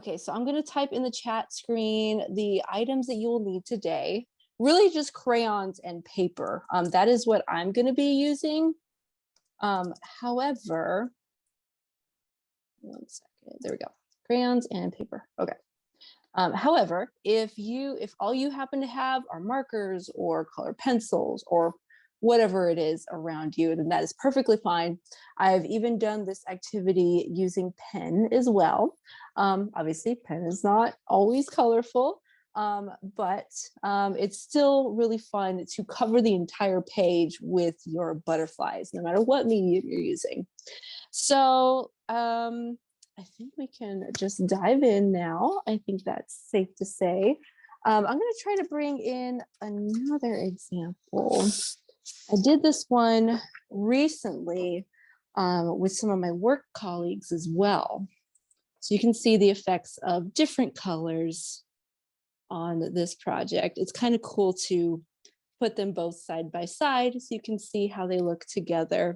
Okay, so I'm going to type in the chat screen the items that you will need today. Really just crayons and paper. That is what I'm going to be using. However, one second, there we go. Crayons and paper. Okay. However, if all you happen to have are markers or colored pencils or whatever it is around you, then that is perfectly fine. I've even done this activity using pen as well. Obviously, pen is not always colorful, but it's still really fun to cover the entire page with your butterflies, no matter what medium you're using. So I think we can just dive in now. I think that's safe to say. I'm going to try to bring in another example. I did this one recently with some of my work colleagues as well. So you can see the effects of different colors on this project. It's kind of cool to put them both side by side so you can see how they look together.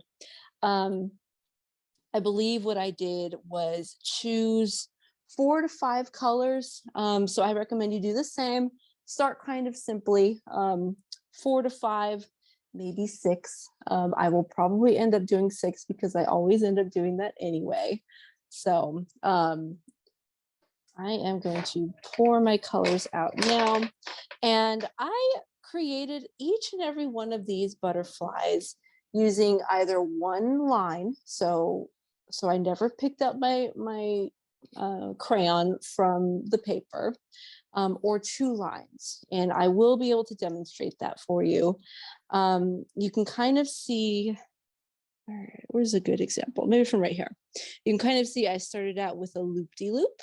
I believe what I did was choose 4 to 5 colors. So I recommend you do the same. Start kind of simply, 4 to 5, maybe 6. I will probably end up doing 6 because I always end up doing that anyway. So I am going to pour my colors out now. And I created each and every one of these butterflies using either one line. So I never picked up my crayon from the paper, or 2 lines. And I will be able to demonstrate that for you. You can kind of see, all right, where's a good example? Maybe from right here. You can kind of see I started out with a loop-de-loop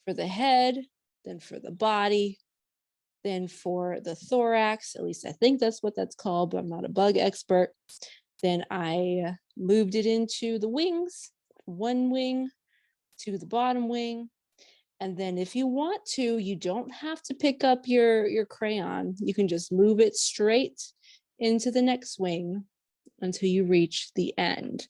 for the head, then for the body, then for the thorax, at least I think that's what that's called, but I'm not a bug expert. Then I moved it into the wings, one wing to the bottom wing. And then if you want to, you don't have to pick up your crayon. You can just move it straight into the next wing until you reach the end.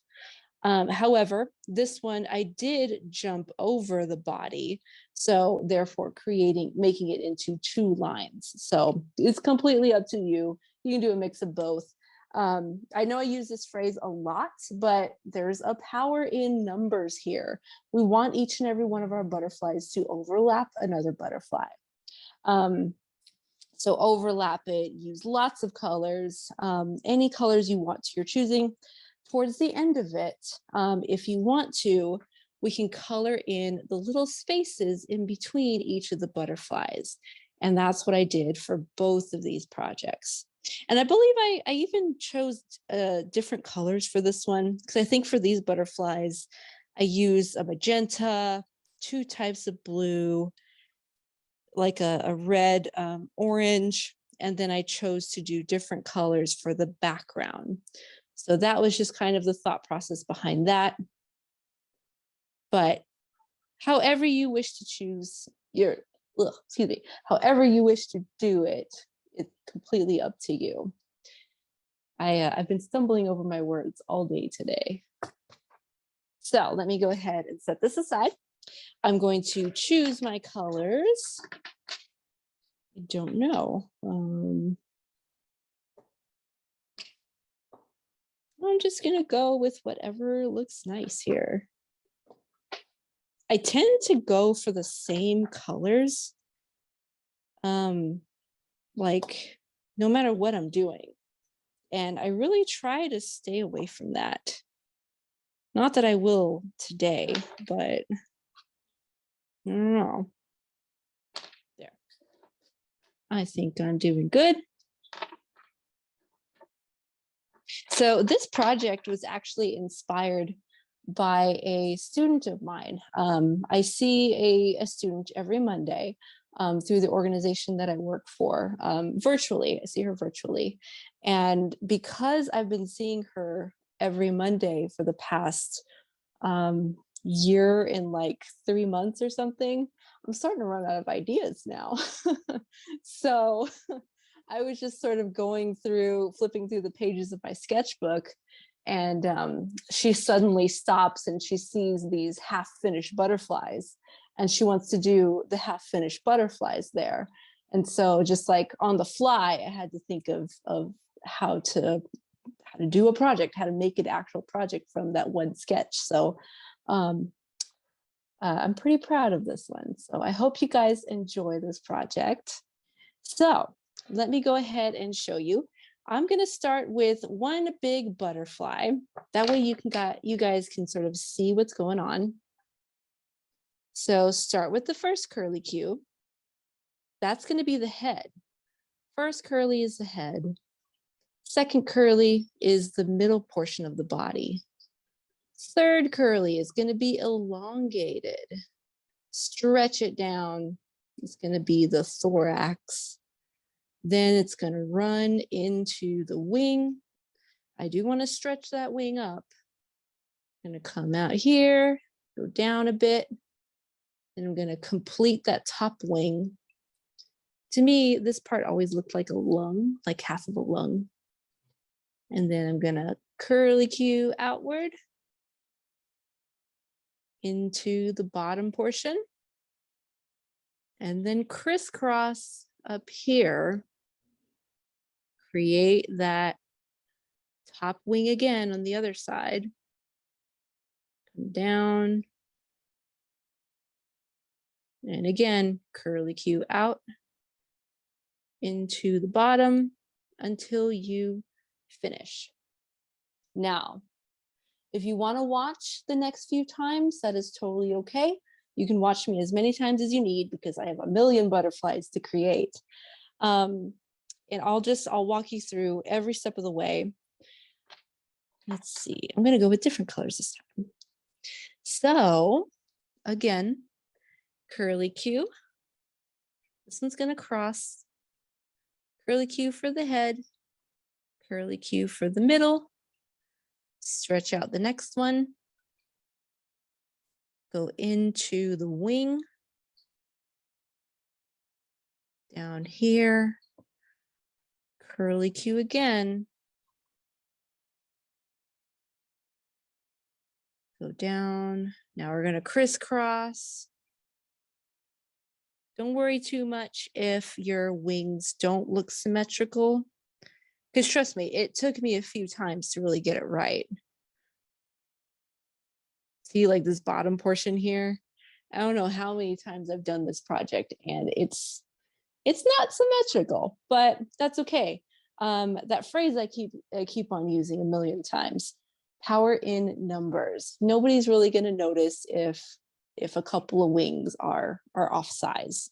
However, this one I did jump over the body, so therefore making it into 2 lines. So it's completely up to you. You can do a mix of both. I know I use this phrase a lot, but there's a power in numbers here. We want each and every one of our butterflies to overlap another butterfly. So overlap it, use lots of colors, any colors you want, you're choosing. Towards the end of it, if you want to, we can color in the little spaces in between each of the butterflies. And that's what I did for both of these projects. And I believe I even chose different colors for this one, because I think for these butterflies, I used a magenta, 2 types of blue, like a red, orange, and then I chose to do different colors for the background. So that was just kind of the thought process behind that. But however you wish to choose however you wish to do it, it's completely up to you. I've been stumbling over my words all day today. So let me go ahead and set this aside. I'm going to choose my colors. I don't know. I'm just gonna go with whatever looks nice here. I tend to go for the same colors, like no matter what I'm doing. And I really try to stay away from that. Not that I will today, but I don't know. There. I think I'm doing good. So this project was actually inspired by a student of mine. I see a student every Monday through the organization that I work for, virtually. I see her virtually. And because I've been seeing her every Monday for the past year and like 3 months or something, I'm starting to run out of ideas now. So I was just sort of flipping through the pages of my sketchbook, and she suddenly stops and she sees these half-finished butterflies. and she wants to do the half finished butterflies there. And so just like on the fly, I had to think of how to do a project, how to make an actual project from that one sketch. So I'm pretty proud of this one. So I hope you guys enjoy this project. So let me go ahead and show you. I'm going to start with one big butterfly. That way you guys can sort of see what's going on. So start with the first curly cue. That's going to be the head. First curly is the head. Second curly is the middle portion of the body. Third curly is going to be elongated. Stretch it down. It's going to be the thorax. Then it's going to run into the wing. I do want to stretch that wing up. I'm going to come out here, go down a bit, and I'm going to complete that top wing. To me, this part always looked like a lung, like half of a lung. And then I'm going to curly cue outward into the bottom portion. And then crisscross up here. Create that top wing again on the other side. Come down. And again, curly cue out into the bottom until you finish. Now, if you want to watch the next few times, that is totally okay. You can watch me as many times as you need because I have a million butterflies to create. And I'll walk you through every step of the way. Let's see, I'm going to go with different colors this time. So again, curly cue. This one's going to cross. Curly cue for the head. Curly cue for the middle. Stretch out the next one. Go into the wing. Down here. Curly cue again. Go down. Now we're going to crisscross. Don't worry too much if your wings don't look symmetrical, because trust me, it took me a few times to really get it right. See, like this bottom portion here, I don't know how many times I've done this project and it's not symmetrical, but that's okay. That phrase I keep on using a million times, power in numbers. Nobody's really going to notice if a couple of wings are off size.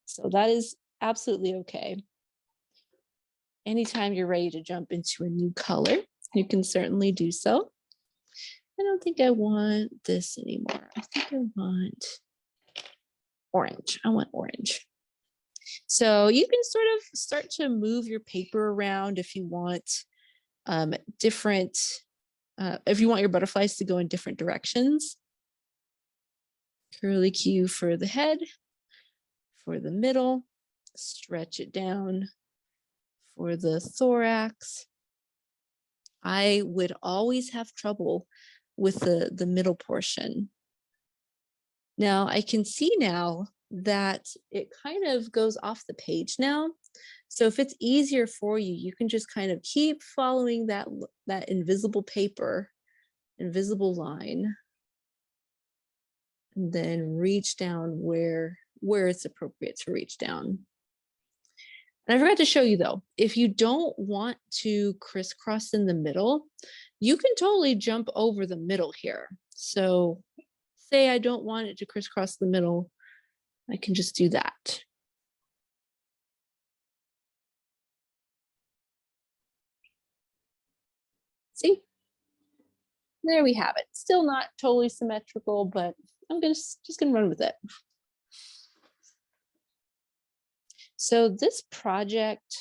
So that is absolutely okay. Anytime you're ready to jump into a new color, you can certainly do so. I don't think I want this anymore. I think I want orange. I want orange. So you can sort of start to move your paper around if you want different, if you want your butterflies to go in different directions. Curly cue for the head, for the middle, stretch it down for the thorax. I would always have trouble with the middle portion. Now I can see now that it kind of goes off the page now. So if it's easier for you, you can just kind of keep following that invisible paper, invisible line, and then reach down where it's appropriate to reach down. And I forgot to show you though, if you don't want to crisscross in the middle, you can totally jump over the middle here. So say I don't want it to crisscross the middle, I can just do that. See? There we have it. Still not totally symmetrical, but I'm just gonna run with it. So this project,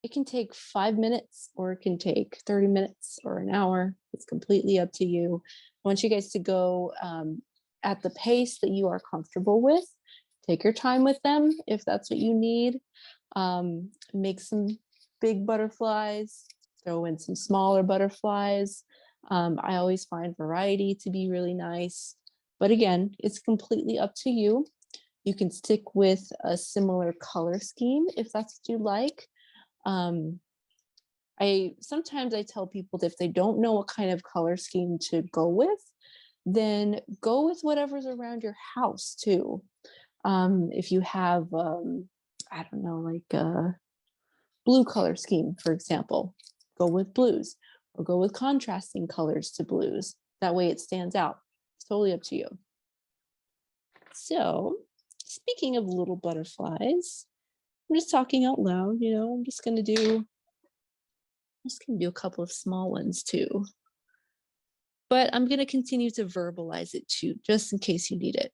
it can take 5 minutes or it can take 30 minutes or an hour. It's completely up to you. I want you guys to go at the pace that you are comfortable with. Take your time with them if that's what you need. Make some big butterflies, throw in some smaller butterflies. I always find variety to be really nice. But again, it's completely up to you. You can stick with a similar color scheme if that's what you like. Sometimes I tell people that if they don't know what kind of color scheme to go with, then go with whatever's around your house too. If you have, I don't know, like a blue color scheme, for example, go with blues or go with contrasting colors to blues. That way it stands out. It's totally up to you. So, speaking of little butterflies, I'm just talking out loud, I'm just gonna do a couple of small ones too. But I'm gonna continue to verbalize it too, just in case you need it.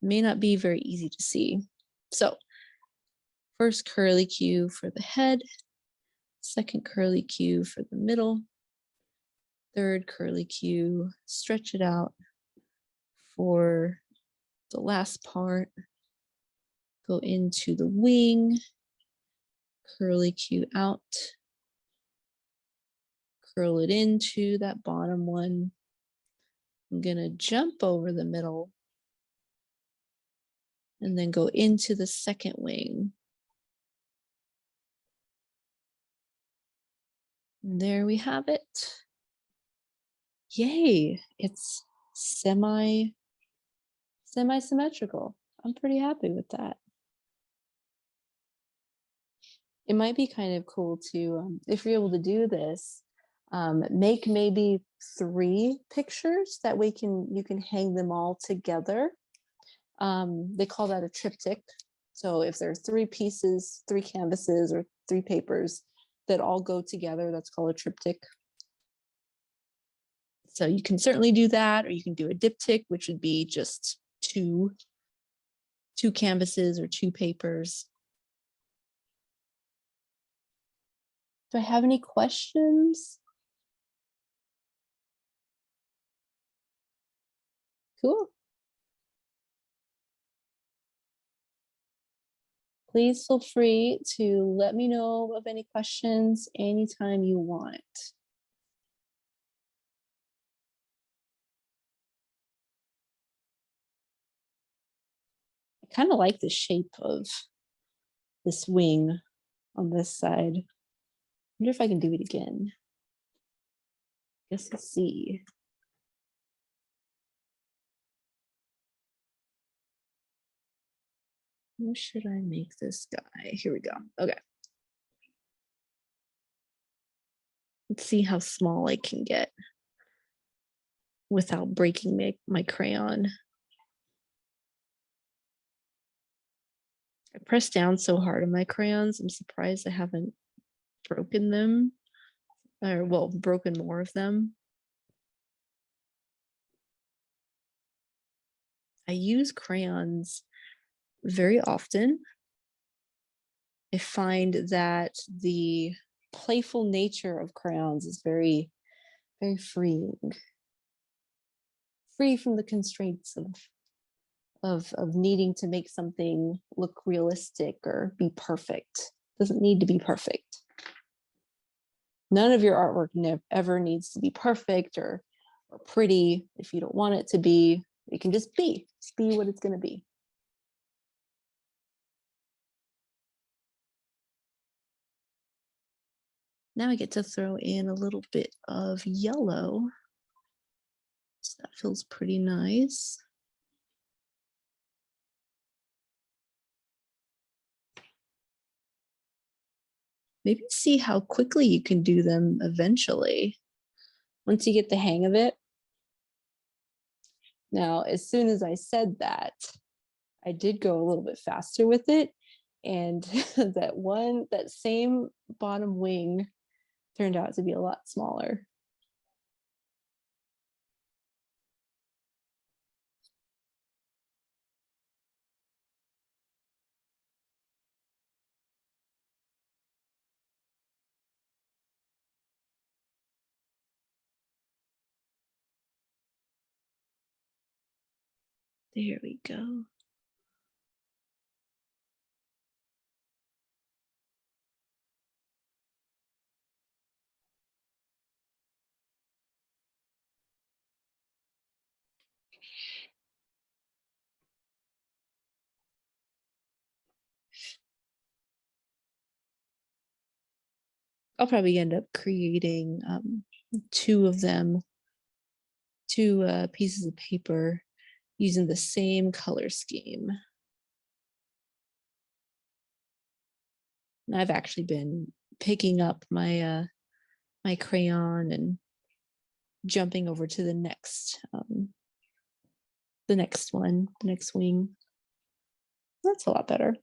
May not be very easy to see. So, first curlicue for the head, second curlicue for the middle, third curlicue, stretch it out for the last part, go into the wing, curlicue out, curl it into that bottom one. I'm gonna jump over the middle and then go into the second wing. And there we have it. Yay, it's semi-symmetrical. I'm pretty happy with that. It might be kind of cool to, if you're able to do this, make maybe 3 pictures. That way you can hang them all together. They call that a triptych. So if there's 3 pieces, 3 canvases, or 3 papers that all go together, that's called a triptych. So you can certainly do that, or you can do a diptych, which would be just two canvases or 2 papers. Do I have any questions? Cool. Please feel free to let me know of any questions anytime you want. I kind of like the shape of this wing on this side. I wonder if I can do it again. Guess we'll see. How should I make this guy? Here we go. Okay. Let's see how small I can get without breaking my crayon. I pressed down so hard on my crayons, I'm surprised I haven't broken them, or well, broken more of them. I use crayons very often. I find that the playful nature of crayons is very, very freeing. Free from the constraints of needing to make something look realistic or be perfect. It doesn't need to be perfect. None of your artwork ever needs to be perfect or pretty. If you don't want it to be, it can just be what it's going to be. Now I get to throw in a little bit of yellow. So that feels pretty nice. Maybe see how quickly you can do them eventually, once you get the hang of it. Now, as soon as I said that, I did go a little bit faster with it. And that same bottom wing turned out to be a lot smaller. There we go. I'll probably end up creating two of them, two pieces of paper using the same color scheme. And I've actually been picking up my my crayon and jumping over to the next one, the next wing. That's a lot better.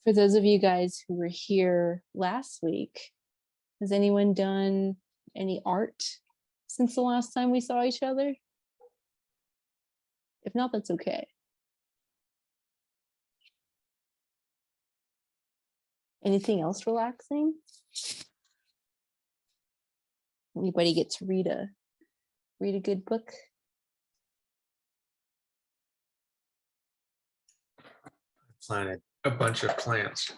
For those of you guys who were here last week, has anyone done any art since the last time we saw each other? If not, that's okay. Anything else relaxing? Anybody get to read a good book? Planted a bunch of plants.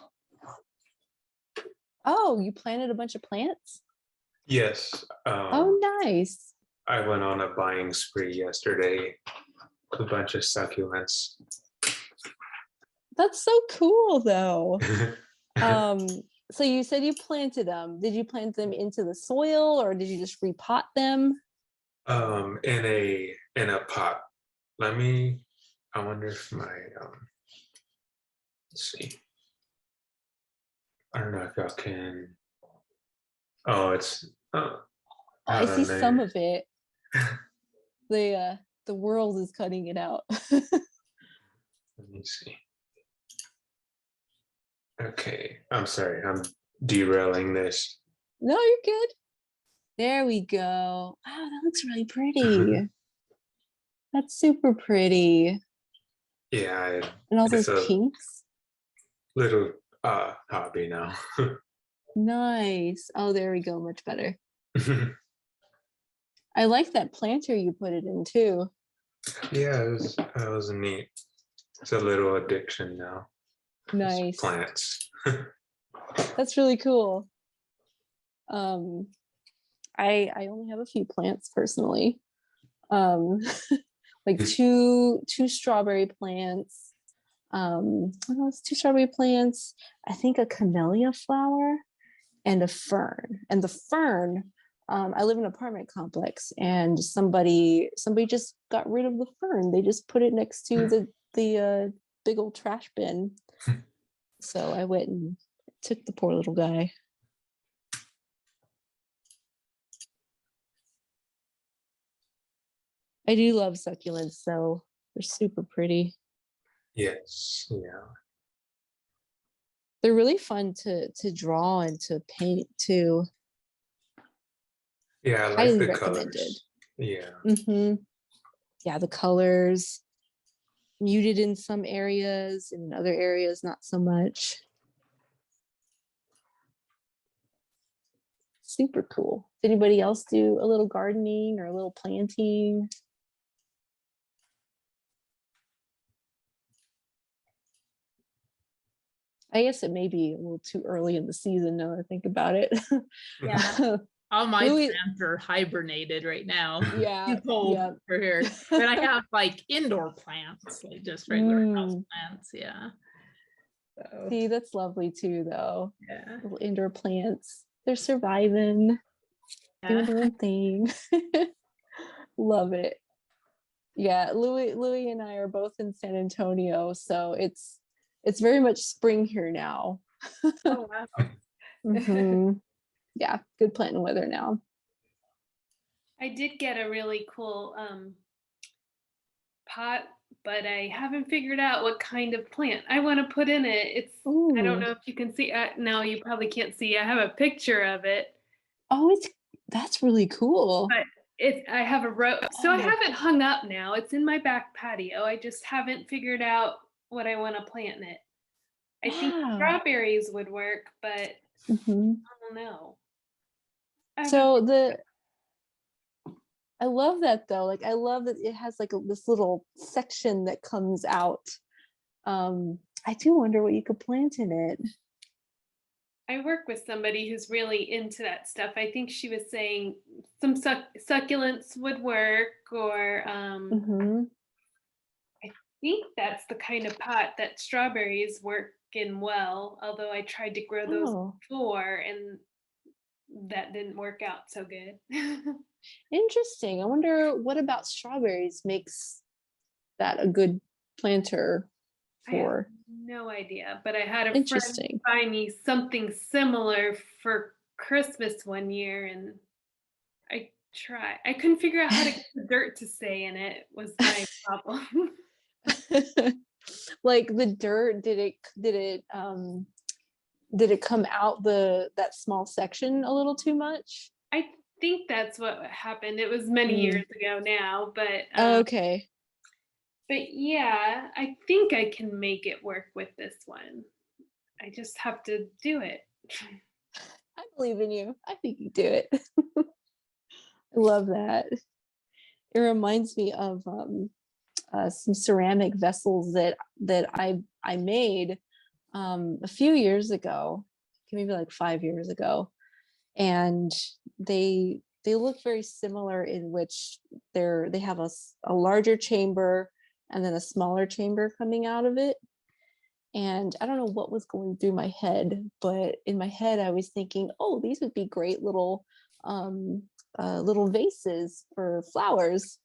Oh, you planted a bunch of plants? Yes. Oh, nice. I went on a buying spree yesterday. A bunch of succulents. That's so cool, though. So you said you planted them. Did you plant them into the soil, or did you just repot them? In a pot. I wonder if my let's see. I don't know if y'all can. Oh, it's I see some of it. The world is cutting it out. Let me see. Okay, I'm sorry, I'm derailing this. No, you're good. There we go. Wow, that looks really pretty. That's super pretty. Yeah, and all those pinks. Little hobby now. Nice. Oh, there we go. Much better. I like that planter you put it in too. Yeah, that was neat. It's a little addiction now. Nice. Plants. That's really cool. I only have a few plants personally. Like two strawberry plants. What else? Two strawberry plants. I think a camellia flower and a fern. And the fern, I live in an apartment complex, and somebody just got rid of the fern. They just put it next to the big old trash bin. So I went and took the poor little guy. I do love succulents, so they're super pretty. Yes, yeah. They're really fun to draw and to paint too. Yeah, I like highly the recommended. colors. Yeah. Mm-hmm. Yeah, the colors muted in some areas, and in other areas not so much. Super cool. Did anybody else do a little gardening or a little planting? I guess it may be a little too early in the season now that I think about it. Yeah. All my plants are hibernated right now. Yeah. Too cold for here. But I have like indoor plants, like just regular house plants. Yeah. So. See, that's lovely too, though. Yeah. Little indoor plants. They're surviving, doing their own thing. Love it. Yeah, Louis and I are both in San Antonio, so it's very much spring here now. Oh wow. Mm-hmm. Yeah, good planting weather now. I did get a really cool pot, but I haven't figured out what kind of plant I want to put in it. It's I don't know if you can see. No, you probably can't see. I have a picture of it. Oh, That's really cool. But I have a row, so I Oh. have it hung up now. It's in my back patio. I just haven't figured out what I want to plant in it. I think Wow. strawberries would work, but Mhm. I don't know. I have a- So I love that though. Like I love that it has like this little section that comes out. I do wonder what you could plant in it. I work with somebody who's really into that stuff. I think she was saying some succulents would work, or Mhm. I think that's the kind of pot that strawberries work in well. Although I tried to grow those Oh, before, and that didn't work out so good. interesting. I wonder what about strawberries makes that a good planter I have for. no idea, but I had a friend Interesting. buy me something similar for Christmas one year, and I couldn't figure out how to get the dirt to stay in it was my problem. Like the dirt, did it come out that small section a little too much? I think that's what happened. It was many Mm. years ago now, Okay. but yeah, I think I can make it work with this one. I just have to do it. I believe in you. I think you do it. I love that. It reminds me of some ceramic vessels that I made a few years ago, maybe like 5 years ago, and they look very similar in which they have a larger chamber and then a smaller chamber coming out of it. And I don't know what was going through my head, but in my head I was thinking, oh, these would be great little vases for flowers.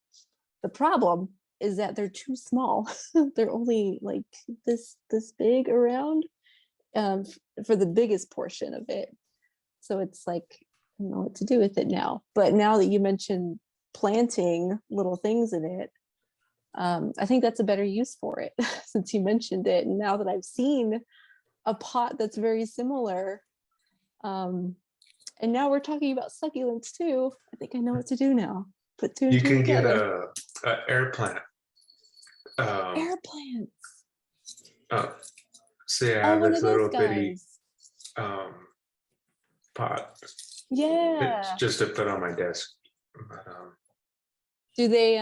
The problem is that they're too small. They're only like this big around, um, for the biggest portion of it. So it's like, I don't know what to do with it now. But now that you mentioned planting little things in it, I think that's a better use for it since you mentioned it. And now that I've seen a pot that's very similar, and now we're talking about succulents too, I think I know what to do now. Put two and You two can get together. a air plant. Air plants. Oh, say I Oh, have one of this those little bitty guys. um, pot. It's Yeah. just to put on my desk. But, Do they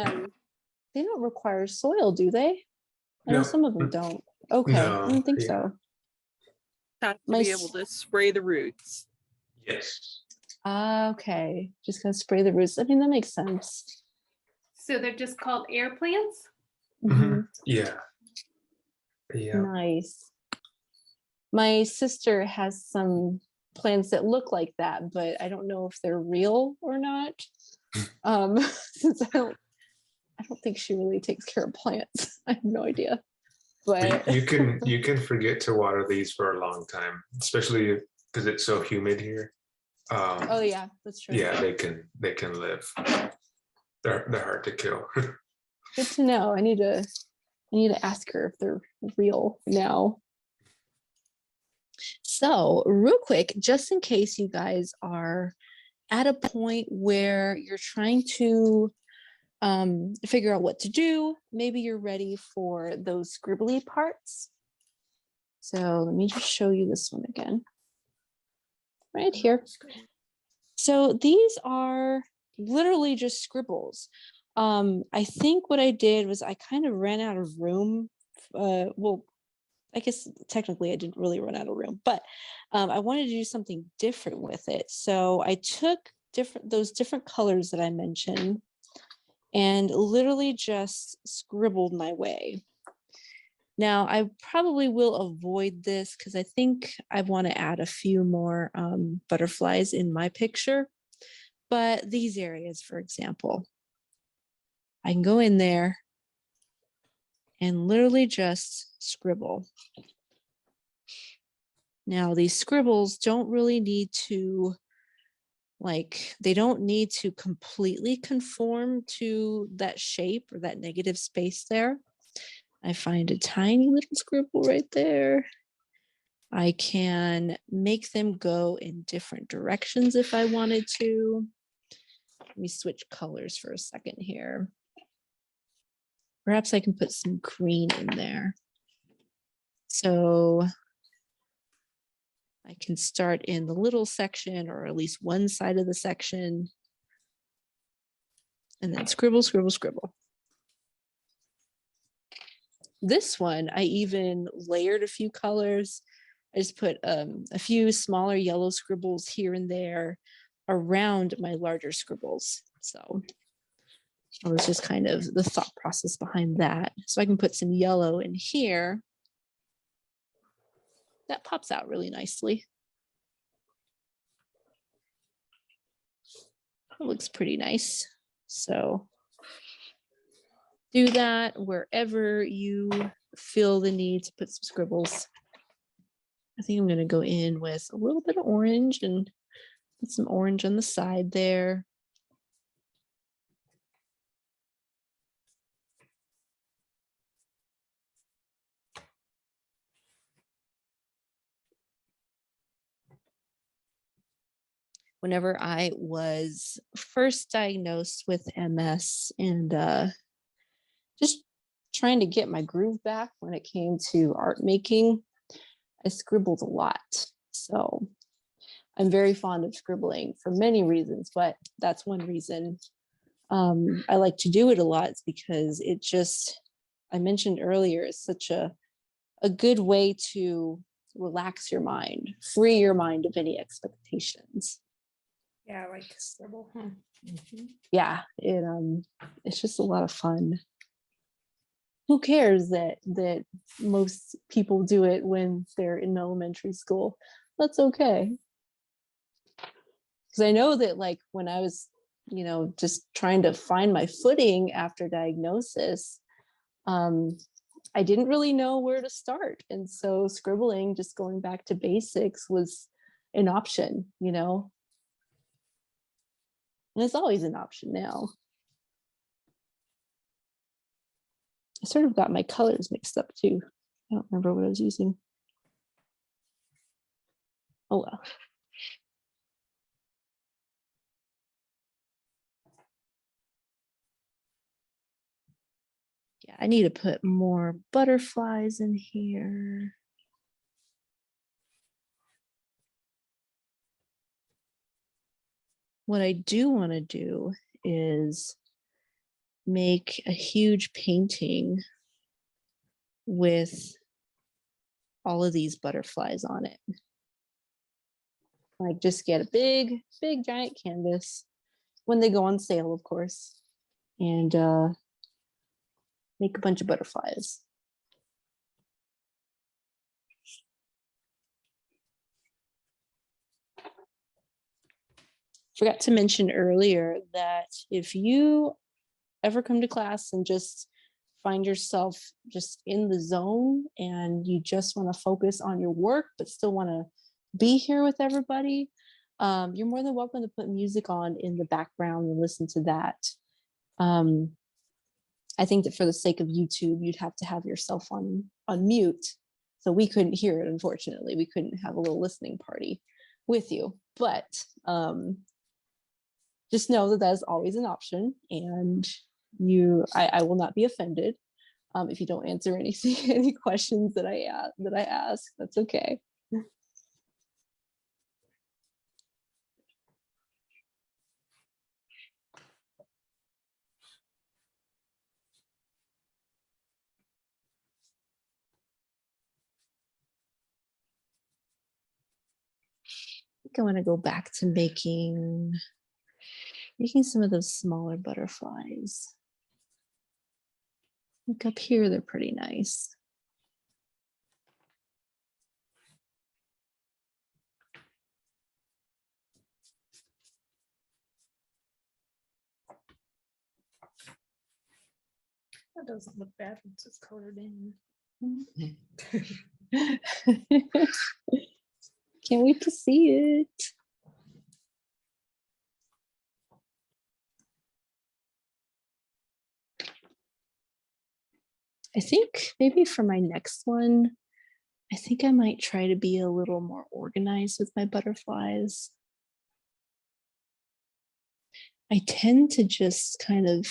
don't require soil, do they? I know no, some of them don't. Okay, I no, don't think yeah, so. Have to My be able to spray the roots. yes. okay, just gonna spray the roots. I mean, that makes sense. So they're just called air plants? Mhm. Yeah, yeah. Nice. My sister has some plants that look like that, but I don't know if they're real or not. Since I don't think she really takes care of plants. I have no idea. But You can forget to water these for a long time, especially because it's so humid here. oh yeah, that's true. Yeah, they can live. They're hard to kill. Good to know. I need to ask her if they're real now. So, real quick, just in case you guys are at a point where you're trying to figure out what to do, maybe you're ready for those scribbly parts. So, let me just show you this one again. Right here. So, these are literally just scribbles. I think what I did was I kind of ran out of room. Well, I guess technically I didn't really run out of room, but I wanted to do something different with it. So I took those different colors that I mentioned and literally just scribbled my way. Now I probably will avoid this because I think I want to add a few more butterflies in my picture. But these areas, for example, I can go in there and literally just scribble. Now, these scribbles don't really need to, they don't need to completely conform to that shape or that negative space there. I find a tiny little scribble right there. I can make them go in different directions if I wanted to. Let me switch colors for a second here. Perhaps I can put some green in there. So I can start in the little section, or at least one side of the section, and then scribble, scribble, scribble. This one, I even layered a few colors. I just put a few smaller yellow scribbles here and there around my larger scribbles. So it was just kind of the thought process behind that. So I can put some yellow in here. That pops out really nicely. It looks pretty nice. So do that wherever you feel the need to put some scribbles. I think I'm going to go in with a little bit of orange and put some orange on the side there. Whenever I was first diagnosed with MS and just trying to get my groove back when it came to art making, I scribbled a lot. So I'm very fond of scribbling for many reasons, but that's one reason I like to do it a lot. It's because it just, I mentioned earlier, is such a good way to relax your mind, free your mind of any expectations. Yeah, I like to scribble. Yeah, it's just a lot of fun. Who cares that most people do it when they're in elementary school? That's okay. Because I know that, like, when I was, just trying to find my footing after diagnosis, I didn't really know where to start. And so scribbling, just going back to basics, was an option, and it's always an option now. I sort of got my colors mixed up too. I don't remember what I was using. Oh well. Yeah, I need to put more butterflies in here. What I do want to do is make a huge painting with all of these butterflies on it. Like, just get a big giant canvas when they go on sale, of course, and make a bunch of butterflies. Forgot to mention earlier that if you ever come to class and just find yourself just in the zone and you just want to focus on your work but still want to be here with everybody, you're more than welcome to put music on in the background and listen to that. I think that for the sake of YouTube, you'd have to have yourself on mute, so we couldn't hear it. Unfortunately, we couldn't have a little listening party with you, but just know that is always an option, and I will not be offended if you don't answer any questions that I ask. That's okay. I think I want to go back to making some of those smaller butterflies. Look up here, they're pretty nice. That doesn't look bad once it's colored in. Can't wait to see it. I think maybe for my next one, I think I might try to be a little more organized with my butterflies. I tend to just kind of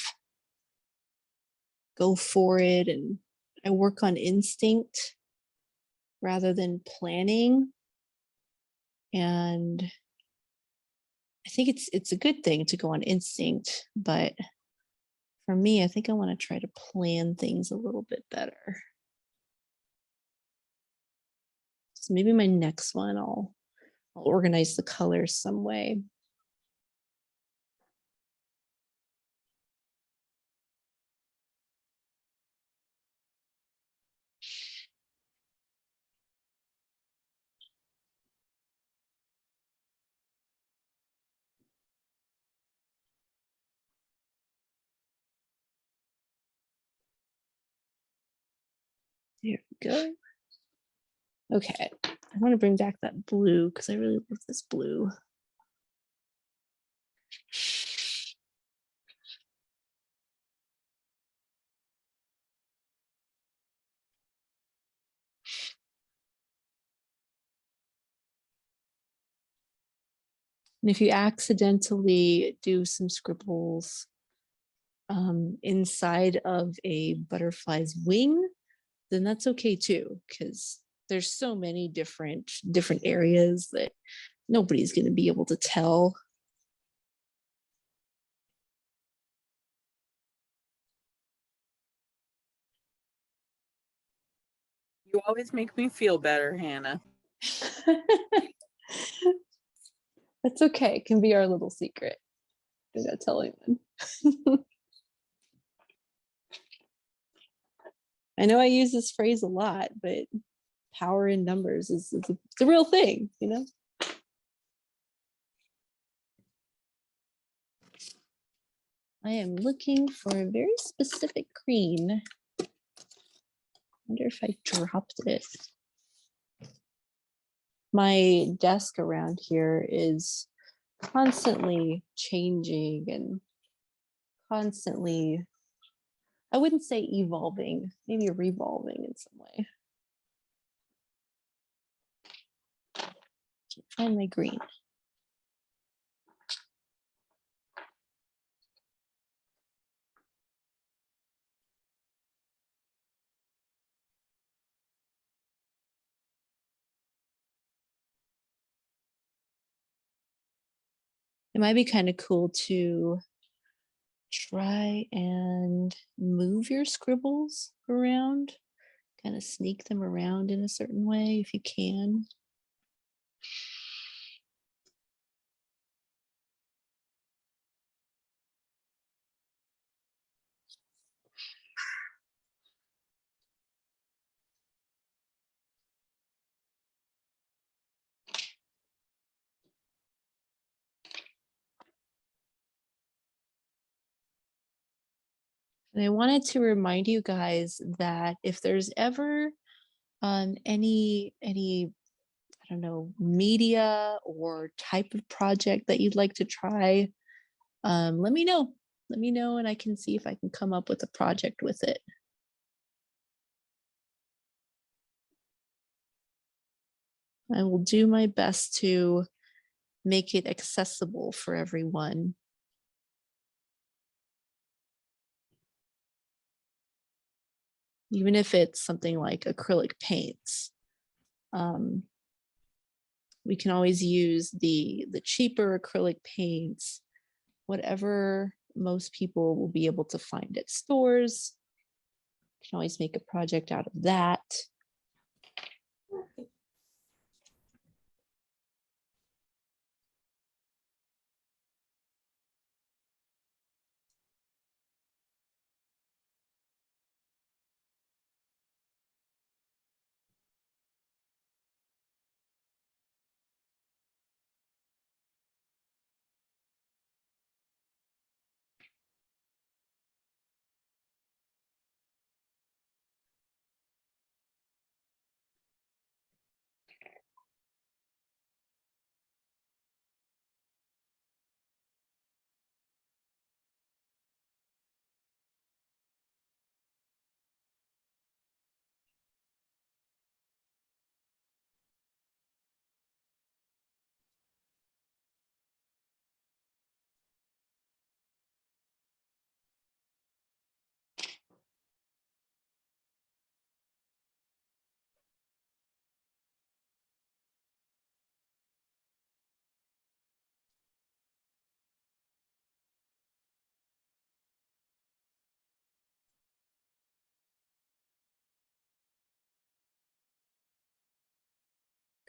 go for it, and I work on instinct rather than planning. And I think it's a good thing to go on instinct, but for me, I think I want to try to plan things a little bit better. So maybe my next one, I'll organize the colors some way. There we go. Okay, I want to bring back that blue because I really love this blue. And if you accidentally do some scribbles inside of a butterfly's wing, then that's okay too, because there's so many different areas that nobody's going to be able to tell. You always make me feel better, Hannah. That's okay. It can be our little secret. I'm not telling them. I know I use this phrase a lot, but power in numbers is it's a real thing, you know? I am looking for a very specific green. Wonder if I dropped it. My desk around here is constantly changing and constantly, I wouldn't say evolving, maybe revolving in some way. Can't find my green. It might be kind of cool to try and move your scribbles around, kind of sneak them around in a certain way if you can. And I wanted to remind you guys that if there's ever any I don't know, media or type of project that you'd like to try, let me know. Let me know and I can see if I can come up with a project with it. I will do my best to make it accessible for everyone. Even if it's something like acrylic paints. We can always use the cheaper acrylic paints, whatever most people will be able to find at stores. You can always make a project out of that.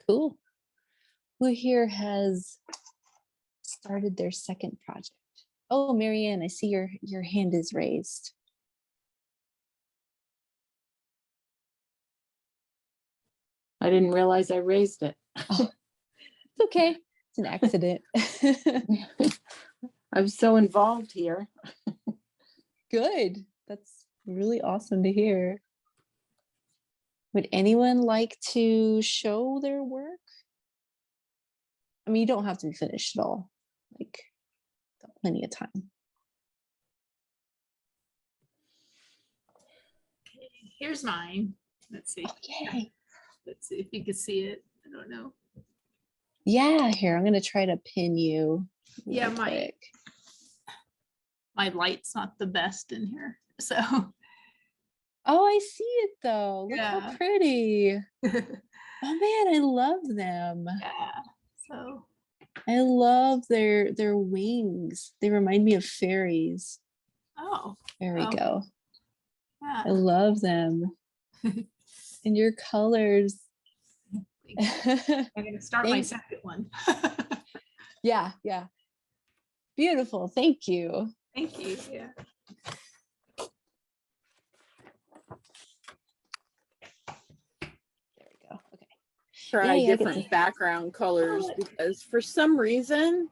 Cool. Who here has started their second project? Oh, Marianne, I see your hand is raised. I didn't realize I raised it. Oh, it's okay. It's an accident. I'm so involved here. Good. That's really awesome to hear. Would anyone like to show their work? I mean, you don't have to be finished at all. Like, got plenty of time. Okay, here's mine. Let's see. Yay. Let's see if you can see it. I don't know. Yeah, here, I'm gonna try to pin you. Yeah, real quick. My light's not the best in here. So Oh, I see it though. Look how Yeah. pretty. yeah. Oh man, I love them. So I love their wings. They remind me of fairies. oh, There we Oh. go. yeah. I love them. And your colors. I'm gonna start my Thanks. second one. Yeah. Beautiful. Thank you. Thank you. Yeah. There we go. Okay. Try Yay, I get different to- background colors Oh. because for some reason,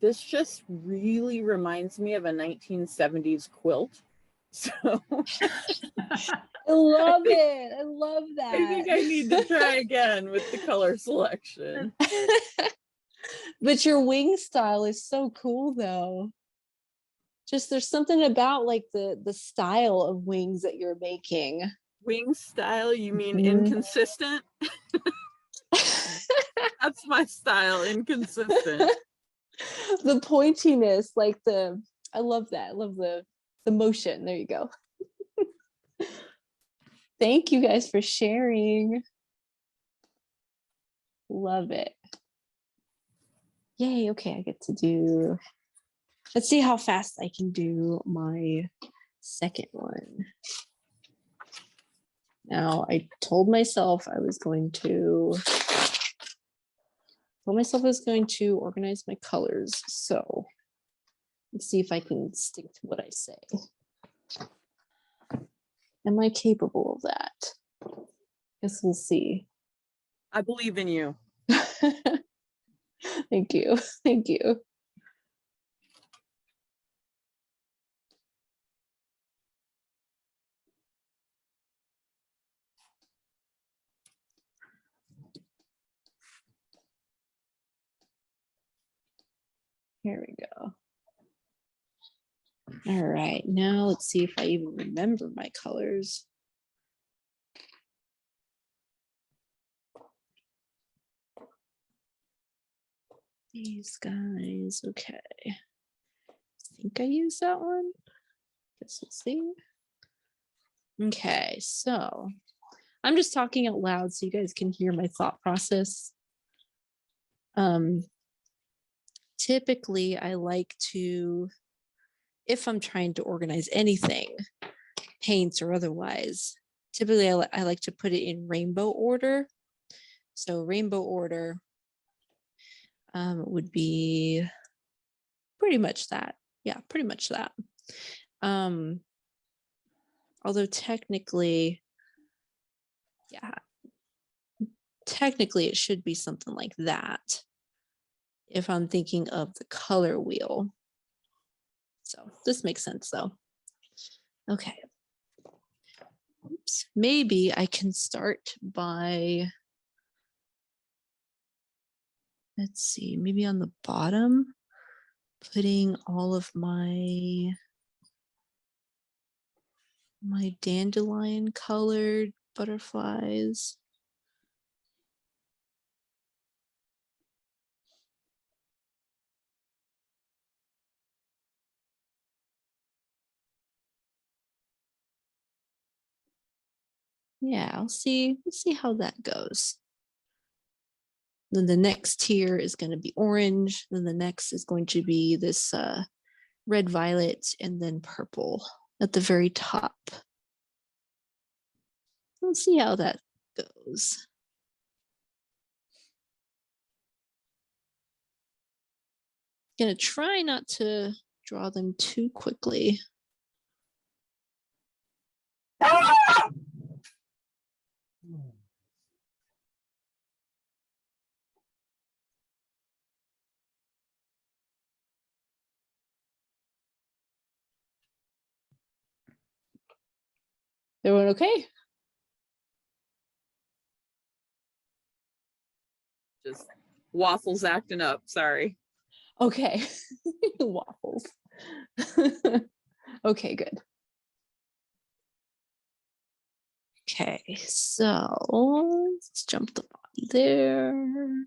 this just really reminds me of a 1970s quilt. So I love it. I love that. I think I need to try again with the color selection. But your wing style is so cool though. Just there's something about like the style of wings that you're making. Wing style, you mean Mhm. inconsistent? That's my style, inconsistent. The pointiness, like I love that. I love the motion. There you go. Thank you guys for sharing. Love it. Yay, okay, I get to do, let's see how fast I can do my second one. Now, I told myself I was going to organize my colors. So let's see if I can stick to what I say. Am I capable of that? Guess we'll see. I believe in you. Thank you. Thank you. Here we go. All right, now let's see if I even remember my colors. These guys, okay. I think I used that one. Guess we'll see. Okay, so I'm just talking out loud so you guys can hear my thought process. Typically, I like to, if I'm trying to organize anything, paints or otherwise, typically I like to put it in rainbow order. So rainbow order would be pretty much that. Yeah, pretty much that. Although technically it should be something like that if I'm thinking of the color wheel. So this makes sense though. Okay. Oops. Maybe I can start by, let's see, maybe on the bottom, putting all of my dandelion colored butterflies. Yeah, let's see how that goes. Then the next tier is going to be orange. Then the next is going to be this red, violet, and then purple at the very top. Let's see how that goes. Gonna try not to draw them too quickly. Everyone okay? Just waffles acting up. Sorry. Okay. Waffles. Okay, good. Okay, so let's jump the body there.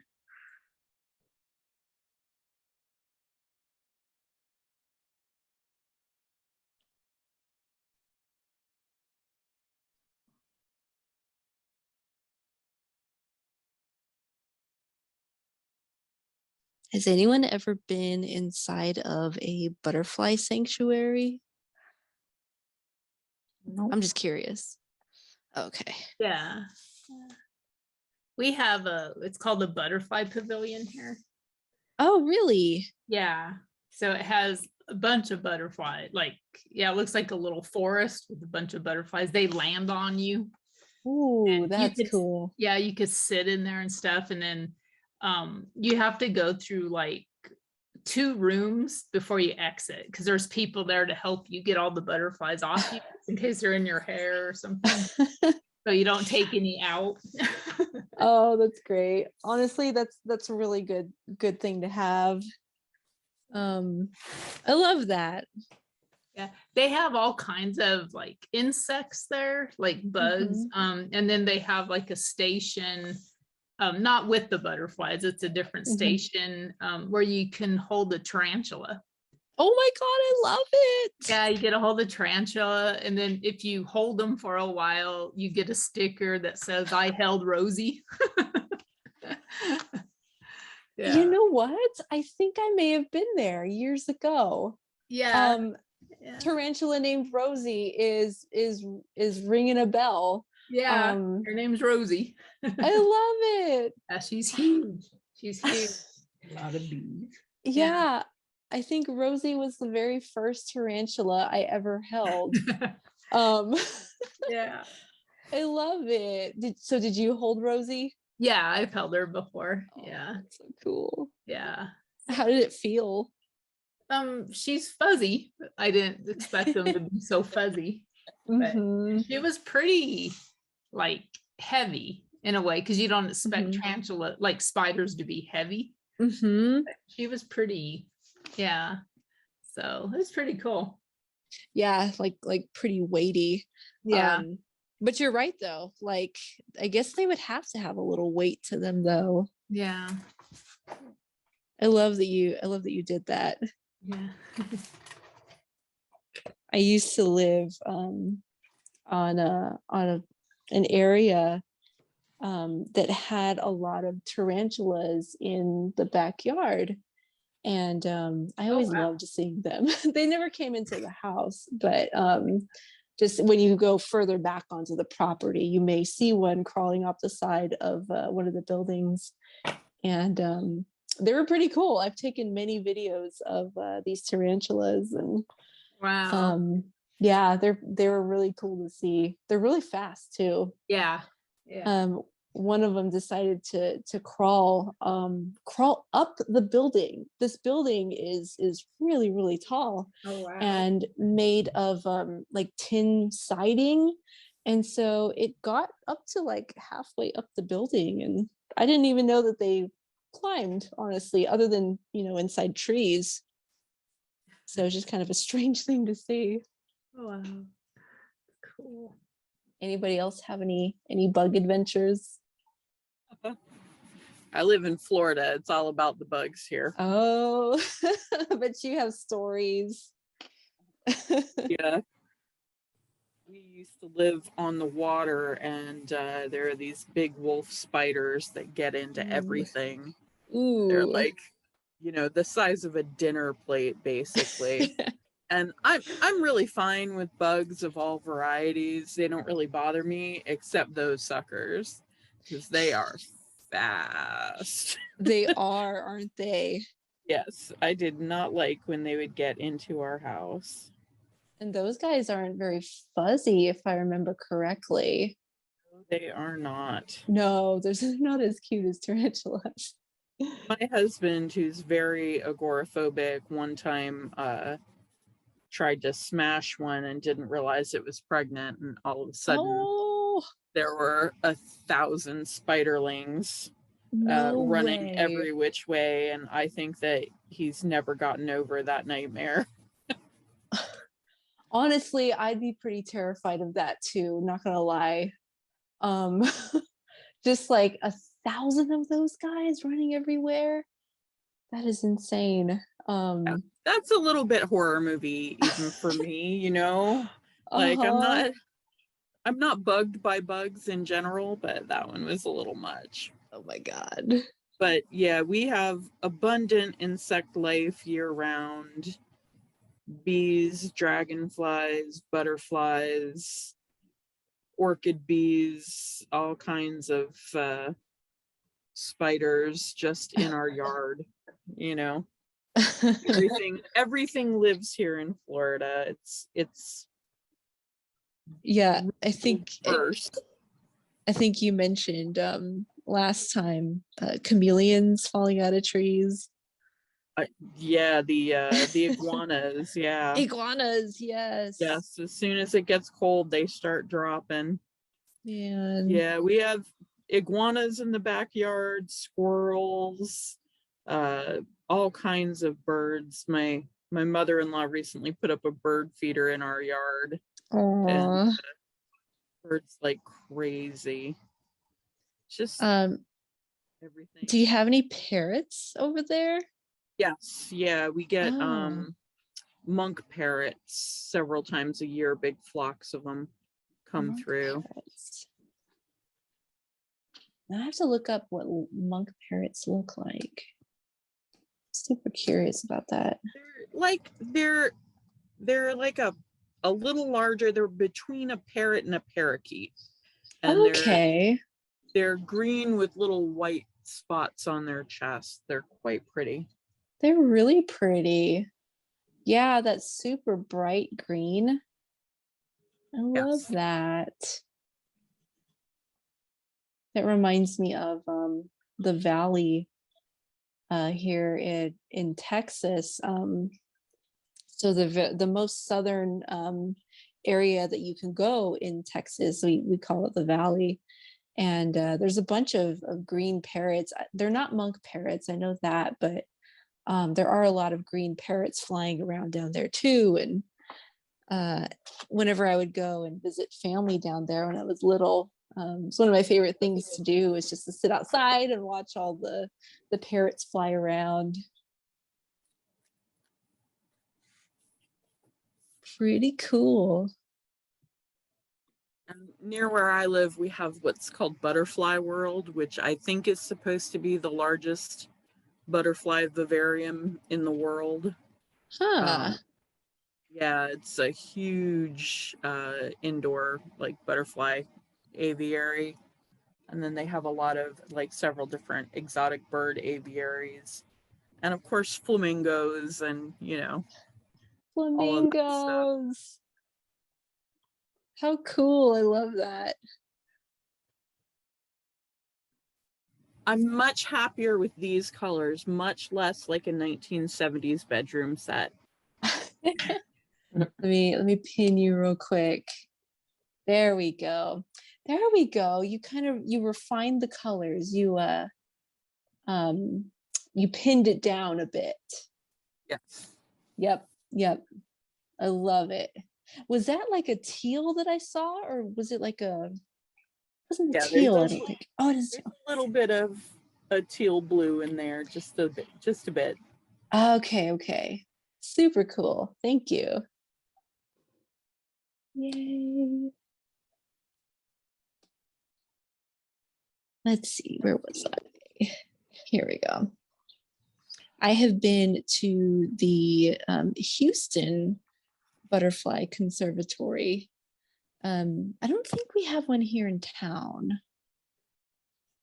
Has anyone ever been inside of a butterfly sanctuary? Nope. I'm just curious. Okay. Yeah. We have it's called the butterfly pavilion here. Oh, really? Yeah. So it has a bunch of butterfly, it looks like a little forest with a bunch of butterflies. They land on you. Ooh, And that's cool. Yeah, you could sit in there and stuff. And then you have to go through like 2 rooms before you exit because there's people there to help you get all the butterflies off you in case they're in your hair or something. So you don't take any out. Oh, that's great. Honestly, that's a really good thing to have. I love that. Yeah, they have all kinds of like insects there, like bugs. And then they have like a station, not with the butterflies, it's a different station where you can hold a tarantula. Oh my God, I love it. Yeah, you get a hold of tarantula, and then if you hold them for a while, you get a sticker that says "I held Rosie." Yeah. You know what? I think I may have been there years ago. Yeah. Tarantula named Rosie is ringing a bell. Yeah. Her name's Rosie. I love it. Yeah, she's huge. She's huge. A lot of bees. Yeah. I think Rosie was the very first tarantula I ever held. Yeah. I love it. Did you hold Rosie? Yeah, I've held her before. Oh, Yeah. that's so cool. Yeah. How did it feel? She's fuzzy. I didn't expect them to be so fuzzy. But she was pretty like heavy in a way because you don't expect tarantula like spiders to be heavy. She was pretty, yeah. So it's pretty cool. Yeah, like pretty weighty. Yeah. But you're right though. Like I guess they would have to have a little weight to them though. Yeah. I love that you did that. Yeah. I used to live on an area that had a lot of tarantulas in the backyard, and I always loved seeing them. They never came into the house, but just when you go further back onto the property, you may see one crawling up the side of one of the buildings, and they were pretty cool. I've taken many videos of these tarantulas, and wow. Yeah, they're really cool to see. They're really fast too. Yeah. One of them decided to crawl up the building. This building is really, really tall. Oh, wow. And made of like tin siding. And so it got up to like halfway up the building, and I didn't even know that they climbed, honestly, other than, inside trees. So it's just kind of a strange thing to see. Oh, wow. Cool. Anybody else have any bug adventures? I live in Florida. It's all about the bugs here. Oh, but you have stories. Yeah. We used to live on the water, and there are these big wolf spiders that get into everything. Ooh. They're like, the size of a dinner plate, basically. And I'm really fine with bugs of all varieties. They don't really bother me, except those suckers, because they are fast. They are, aren't they? Yes, I did not like when they would get into our house. And those guys aren't very fuzzy, if I remember correctly. They are not. No, they're not as cute as tarantulas. My husband, who's very agoraphobic, one time tried to smash one and didn't realize it was pregnant, and all of a sudden Oh, there were 1,000 spiderlings no running way. every which way, and I think that he's never gotten over that nightmare. Honestly, I'd be pretty terrified of that too, not gonna lie. Um, just like 1,000 of those guys running everywhere. That is insane. That's a little bit horror movie even for me, you know. Like Uh-huh. I'm not bugged by bugs in general, but that one was a little much. Oh my God. But yeah, we have abundant insect life year round. Bees, dragonflies, butterflies, orchid bees, all kinds of spiders just in our yard, you know. Everything lives here in Florida. It's Yeah, first. I think you mentioned last time chameleons falling out of trees. Yeah, the iguanas, yeah. Iguanas, yes. Yes, as soon as it gets cold, they start dropping. Man. Yeah, we have iguanas in the backyard, squirrels, all kinds of birds. My mother-in-law recently put up a bird feeder in our yard, and Aww. birds like crazy. Just everything. Do you have any parrots over there? Yes, yeah, we get Oh. monk parrots several times a year, big flocks of them come Monk through. parrots. I have to look up what monk parrots look like. Super curious about that. They're like a little larger. They're between a parrot and a parakeet. And Okay. they're green with little white spots on their chest. They're quite pretty. They're really pretty. Yeah, that's super bright green. I love Yes. that. It reminds me of the valley here in Texas. So the most southern area that you can go in Texas, we call it the valley. And there's a bunch of green parrots. They're not monk parrots, I know that, but there are a lot of green parrots flying around down there too. And whenever I would go and visit family down there when I was little, it's one of my favorite things to do is just to sit outside and watch all the parrots fly around. Pretty cool. And near where I live, we have what's called Butterfly World, which I think is supposed to be the largest butterfly vivarium in the world. Huh. Yeah, it's a huge indoor like butterfly aviary. And then they have a lot of like several different exotic bird aviaries. And of course flamingos and all of that stuff. Flamingos. How cool. I love that. I'm much happier with these colors, much less like a 1970s bedroom set. Let me pin you real quick. There we go. There we go. You refined the colors. You pinned it down a bit. Yes. Yep. I love it. Was that like a teal that I saw, or was it like wasn't a teal, I don't think. Oh, it is a little bit of a teal blue in there, just a bit. Okay. Super cool. Thank you. Yay. Let's see, where was I? Here we go. I have been to the Houston Butterfly Conservatory. I don't think we have one here in town,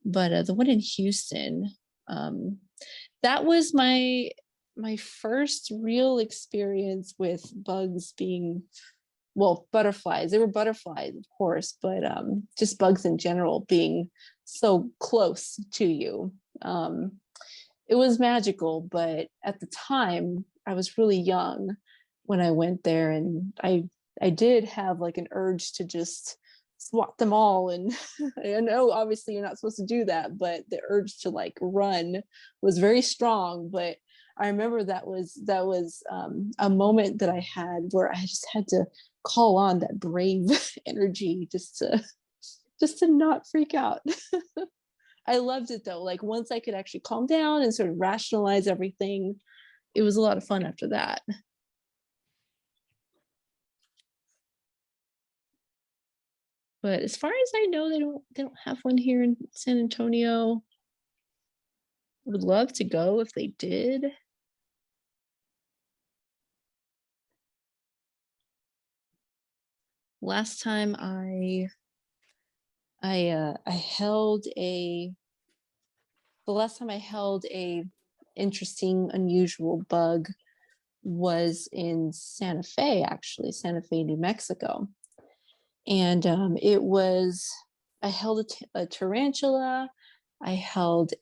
but the one in Houston, that was my my first real experience with bugs being, well, butterflies. They were butterflies, of course, but just bugs in general being so close to you. It was magical, but at the time I was really young when I went there, and I did have like an urge to just swat them all. And I know obviously you're not supposed to do that, but the urge to like run was very strong. But I remember that was a moment that I had where I just had to call on that brave energy just to not freak out. I loved it though. Like once I could actually calm down and sort of rationalize everything, it was a lot of fun after that. But as far as I know, they don't have one here in San Antonio. Would love to go if they did. Last time I held a the last time I held a interesting, unusual bug was in Santa Fe, actually, Santa Fe, New Mexico. And it was, I held a tarantula, I held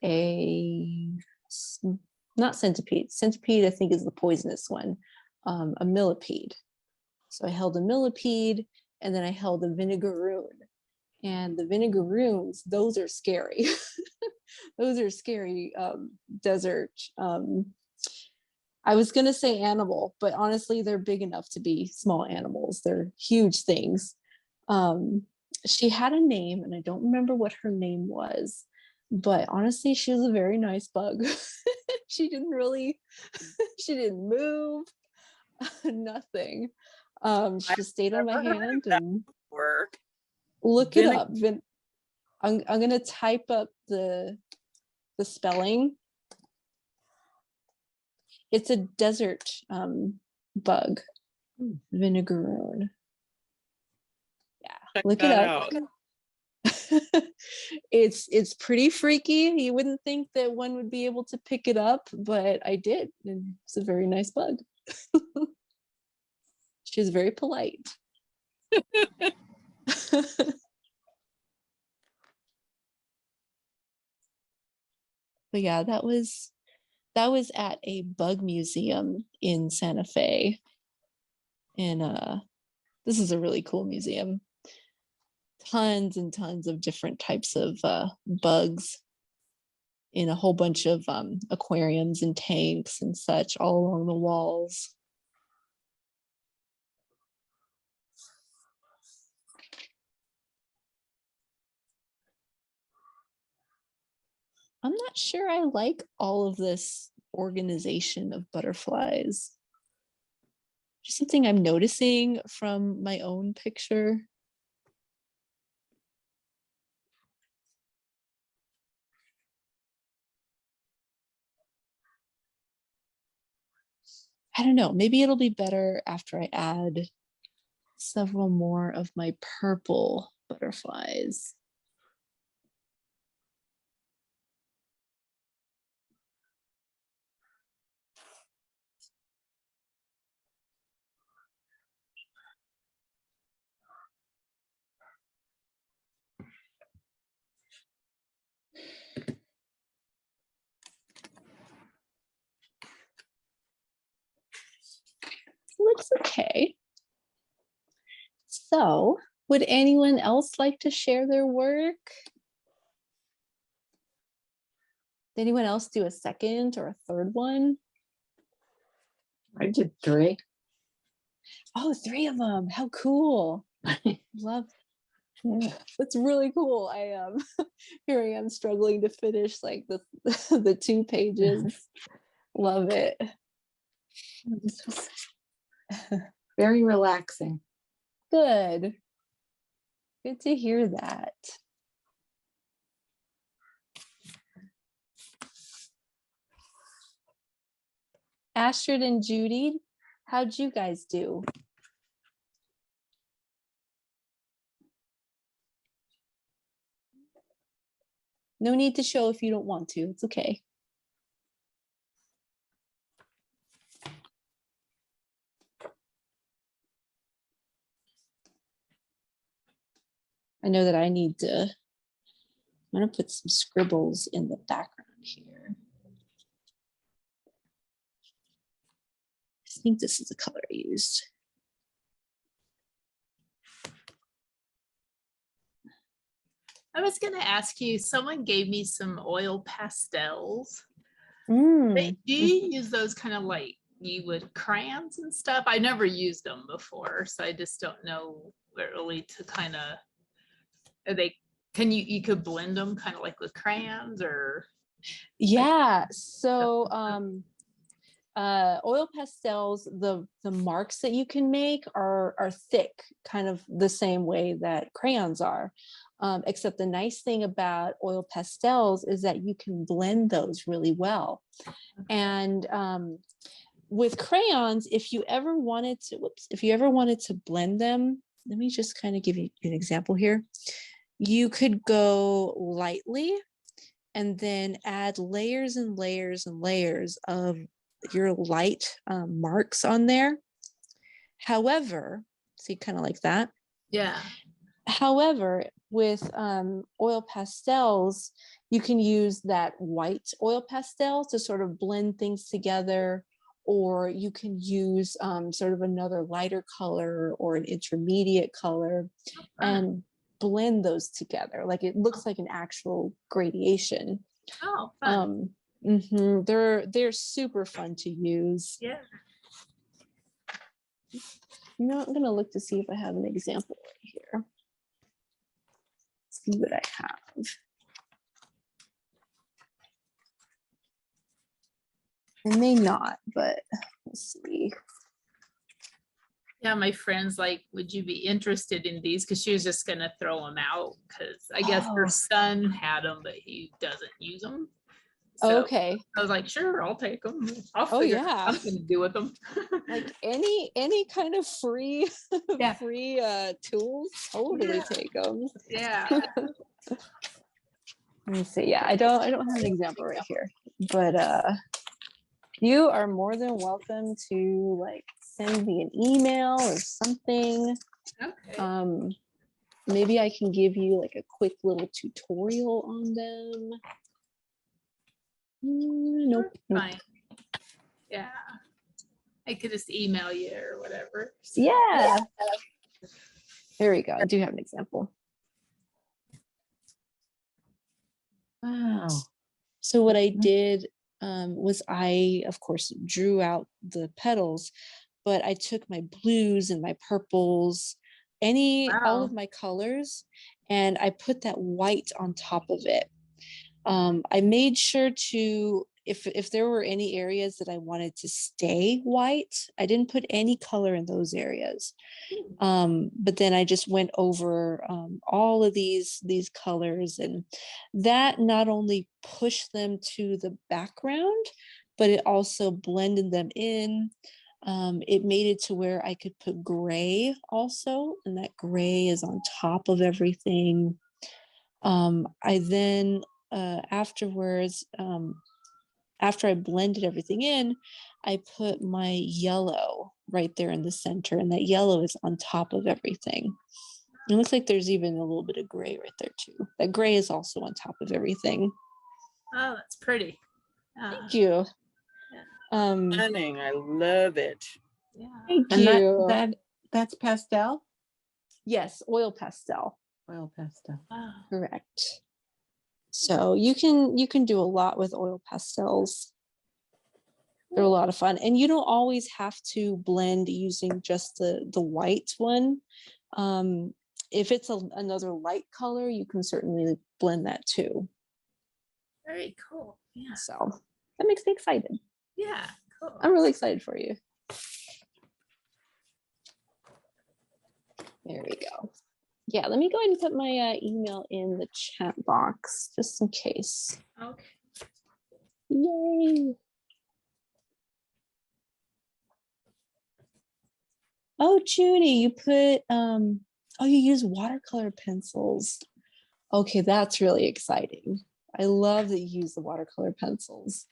not centipede. Centipede, I think, is the poisonous one, a millipede. So I held a millipede, and then I held a vinegaroon. And the vinegaroons, those are scary. Those are scary desert. I was going to say animal, but honestly, they're big enough to be small animals. They're huge things. She had a name, and I don't remember what her name was, but honestly, she was a very nice bug. She didn't move, nothing. She just stayed on my hand and look it up. I'm gonna type up the spelling. It's a desert bug, vinegaroon. Yeah, look it up. It's pretty freaky. You wouldn't think that one would be able to pick it up, but I did, and it's a very nice bug. She's very polite. But yeah, that was at a bug museum in Santa Fe. And this is a really cool museum. Tons and tons of different types of bugs in a whole bunch of aquariums and tanks and such all along the walls. I'm not sure I like all of this organization of butterflies. Just something I'm noticing from my own picture. I don't know, maybe it'll be better after I add several more of my purple butterflies. Looks okay. So, would anyone else like to share their work? Did anyone else do a second or a third one? I did 3. Oh, 3 of them. How cool. Love. Yeah. That's really cool. I here I am struggling to finish like the 2 pages. Love it. This was very relaxing. Good. Good to hear that. Astrid and Judy, how'd you guys do? No need to show if you don't want to. It's okay. I know that I need to, I'm gonna put some scribbles in the background here. I think this is the color I used. I was going to ask you, someone gave me some oil pastels. Mm. Do you use those kind of like you would crayons and stuff? I never used them before, so I just don't know really to kind of, are they, you could blend them kind of like with crayons or? Yeah, so oil pastels, the marks that you can make are thick, kind of the same way that crayons are. Except the nice thing about oil pastels is that you can blend those really well. And with crayons, if you ever wanted to blend them, let me just kind of give you an example here. You could go lightly and then add layers and layers and layers of your light marks on there. However, see, kind of like that. Yeah. However, with oil pastels, you can use that white oil pastel to sort of blend things together, or you can use sort of another lighter color or an intermediate color and blend those together. Like it looks like an actual gradation. Oh, fun. They're super fun to use. Yeah. You know, I'm gonna look to see if I have an example right here. See what I have. I may not, but let's see. Yeah, my friend's like, would you be interested in these? Because she was just gonna throw them out because I guess her son had them, but he doesn't use them. So Okay. I was like, sure, I'll take them. I'll Oh, figure yeah. out something to do with them. Like any kind of free Yeah. free tools, totally Yeah. take them. Yeah. Let me see. Yeah, I don't have an example right here, but you are more than welcome to like send me an email or something. Okay. Maybe I can give you like a quick little tutorial on them. Nope. Fine. Yeah. I could just email you or whatever. So. Yeah. There we go. I do have an example. Wow. So what I did was I, of course, drew out the petals, but I took my blues and my purples, all of my colors, and I put that white on top of it. I made sure to, if there were any areas that I wanted to stay white, I didn't put any color in those areas. But then I just went over all of these colors, and that not only pushed them to the background, but it also blended them in. It made it to where I could put gray also, and that gray is on top of everything. I then afterwards, after I blended everything in, I put my yellow right there in the center, and that yellow is on top of everything. It looks like there's even a little bit of gray right there too. That gray is also on top of everything. Oh, that's pretty. Thank you. Stunning. I love it. Yeah. Thank And you. that's pastel? Yes, oil pastel. Oil pastel. Wow. Correct. So you can do a lot with oil pastels. They're a lot of fun, and you don't always have to blend using just the white one. If it's another light color, you can certainly blend that too. Very cool. Yeah. So that makes me excited. Yeah. Cool. I'm really excited for you. There we go. Yeah, let me go ahead and put my email in the chat box just in case. Okay. Yay. Oh, Judy, you put, oh, you use watercolor pencils. Okay, that's really exciting. I love that you use the watercolor pencils.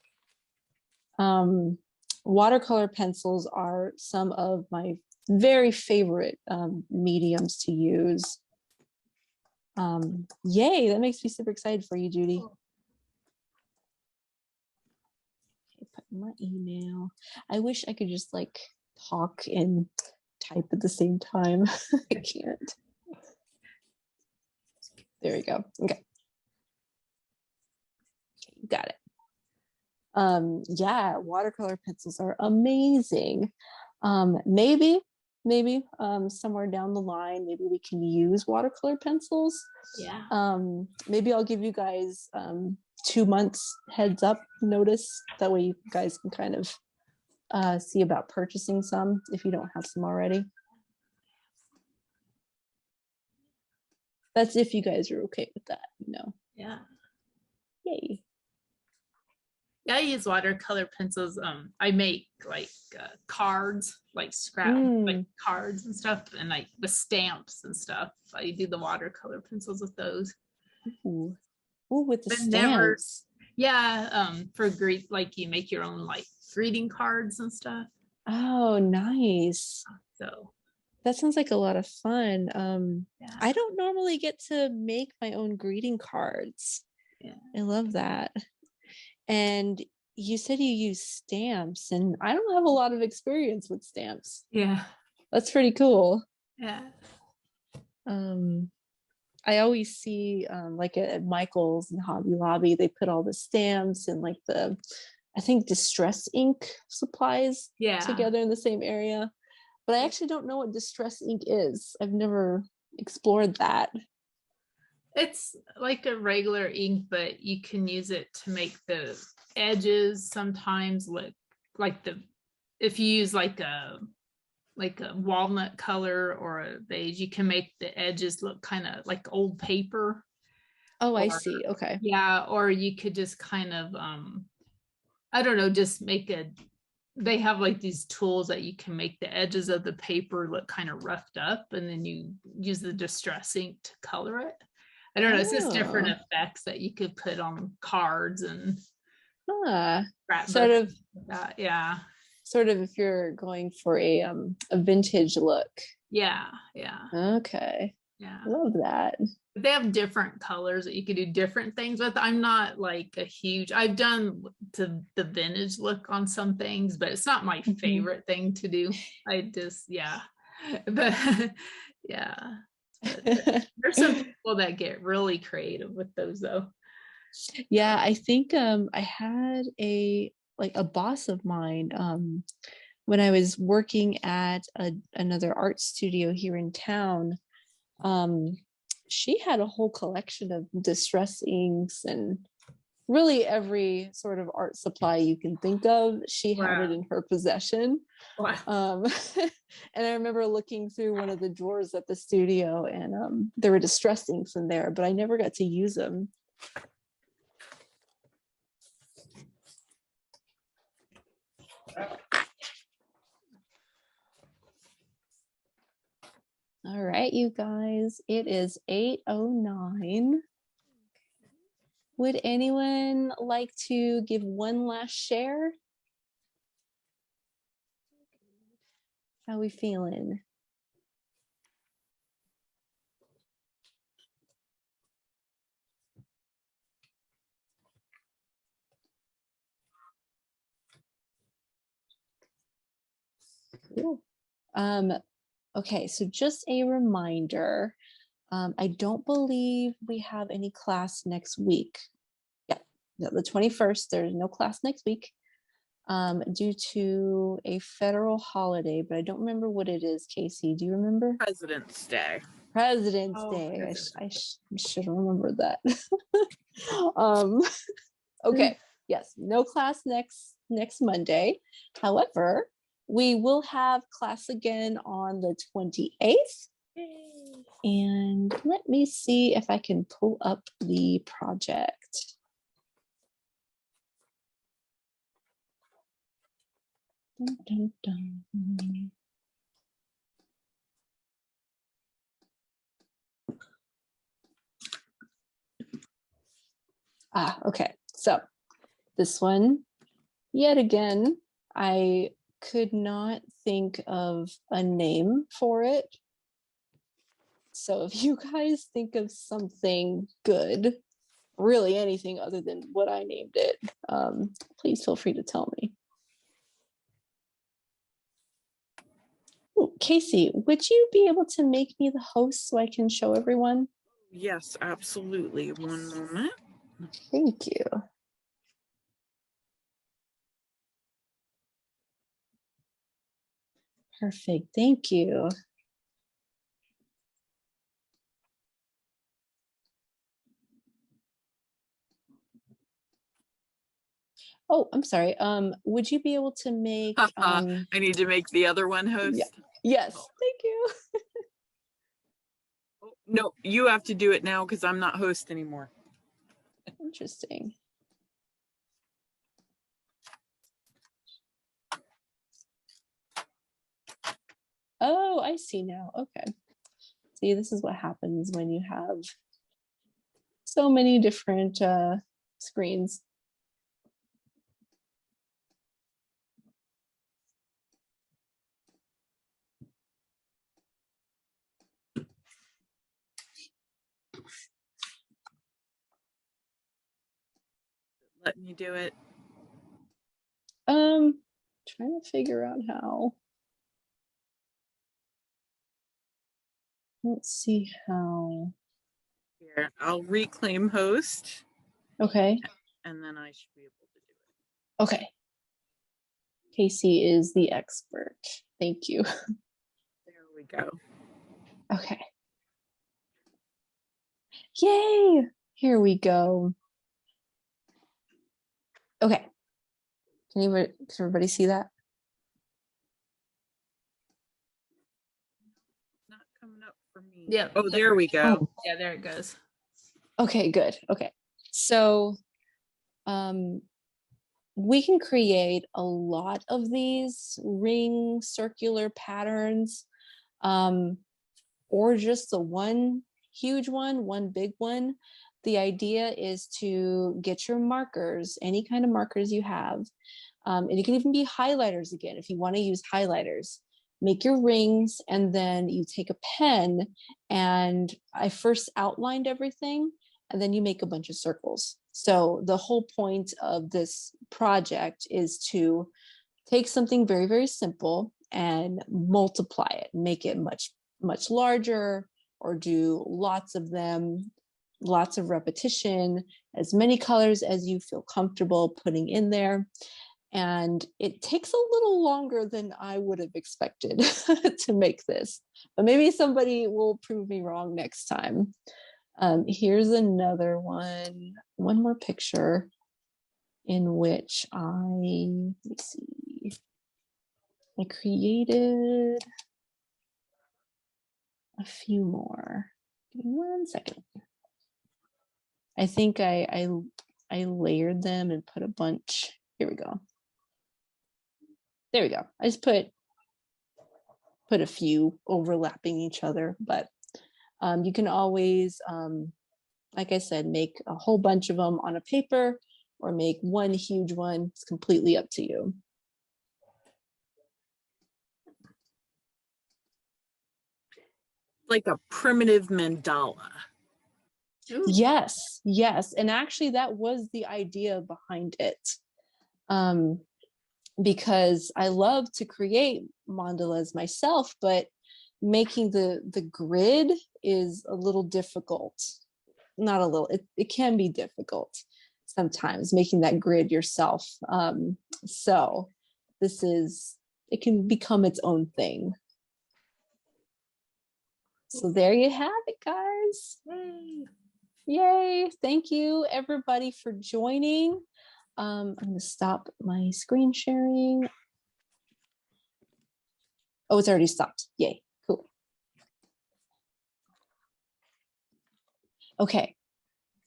Watercolor pencils are some of my very favorite mediums to use. Yay, that makes me super excited for you, Judy. Cool. Okay, put in my email. I wish I could just like talk and type at the same time. I can't. There we go. Okay. You got it. Yeah, watercolor pencils are amazing. Maybe somewhere down the line, maybe we can use watercolor pencils. Yeah. Maybe I'll give you guys 2 months heads up notice. That way you guys can kind of see about purchasing some if you don't have some already. That's if you guys are okay with that, you know. Yeah. Yay. Yeah, I use watercolor pencils. I make like cards, like scrap like cards and stuff, and like with stamps and stuff. I do the watercolor pencils with those. Ooh, with the But stamps. never, yeah, for greet, like you make your own like greeting cards and stuff. Oh, nice. So That sounds like a lot of fun. yeah. I don't normally get to make my own greeting cards. Yeah. I love that. And you said you use stamps, and I don't have a lot of experience with stamps. Yeah. That's pretty cool. Yeah. I always see like at Michael's and Hobby Lobby, they put all the stamps and like I think distress ink supplies Yeah. together in the same area. But I actually don't know what distress ink is. I've never explored that. It's like a regular ink, but you can use it to make the edges sometimes look like if you use like a walnut color or a beige, you can make the edges look kind of like old paper. Oh, I see. Okay. Yeah, or you could just kind of I don't know, just they have like these tools that you can make the edges of the paper look kind of roughed up, and then you use the distress ink to color it. I don't know, it's just different effects that you could put on cards and sort of that. Yeah. Sort of if you're going for a vintage look. Yeah. Okay. Yeah. Love that. They have different colors that you could do different things with. I'm not like I've done to the vintage look on some things, but it's not my favorite thing to do. I just, yeah. But yeah. But there's some people that get really creative with those though. Yeah, I think I had a boss of mine when I was working at another art studio here in town. She had a whole collection of distress inks and really every sort of art supply you can think of. She had it in her possession. Wow. And I remember looking through one of the drawers at the studio, and there were distress inks in there, but I never got to use them. All right, you guys, it is 8:09. Would anyone like to give one last share? How we feeling? Cool. Okay, so just a reminder, I don't believe we have any class next week. Yeah, the 21st, there's no class next week due to a federal holiday, but I don't remember what it is. Casey, do you remember? President's Day. President's Day. I should remember that. Okay, yes, no class next Monday. However, we will have class again on the 28th. And let me see if I can pull up the project. Dun, dun, dun. Okay, so this one, yet again, I could not think of a name for it. So if you guys think of something good, really anything other than what I named it, please feel free to tell me. Ooh, Casey, would you be able to make me the host so I can show everyone? Yes, absolutely. One moment. Thank you. Perfect. Thank you. Oh, I'm sorry. Would you be able to make I need to make the other one host. yeah. Yes, thank you. No, you have to do it now because I'm not host anymore. Interesting. Oh, I see now. Okay. See, this is what happens when you have so many different screens. Let me do it. Trying to figure out how. Let's see how. Here, I'll reclaim host. Okay. And then I should be able to do it. Okay. Casey is the expert. Thank you. There we go. Okay. Yay! Here we go. Okay. Can everybody see that? Not coming up for me. Yeah. Oh, there we go. Oh. Yeah, there it goes. Okay, good. Okay. So we can create a lot of these ring circular patterns, or just the one huge one, one big one. The idea is to get your markers, any kind of markers you have, and it can even be highlighters again if you want to use highlighters. Make your rings, and then you take a pen, and I first outlined everything, and then you make a bunch of circles. So the whole point of this project is to take something very, very simple and multiply it, make it much, much larger, or do lots of them, lots of repetition, as many colors as you feel comfortable putting in there. And it takes a little longer than I would have expected to make this, but maybe somebody will prove me wrong next time. Here's another one more picture in which let's see, I created a few more. Give me 1 second. I think I layered them and put a bunch. Here we go. There we go. I just put a few overlapping each other, but you can always, like I said, make a whole bunch of them on a paper or make one huge one. It's completely up to you. Like a primitive mandala. Ooh. Yes, yes. And actually that was the idea behind it. Because I love to create mandalas myself, but making the grid is a little difficult. Not a little, it can be difficult sometimes making that grid yourself. So it can become its own thing. So there you have it, guys. Yay. Yay. Thank you everybody for joining. I'm going to stop my screen sharing. Oh, it's already stopped. Yay. Cool. Okay.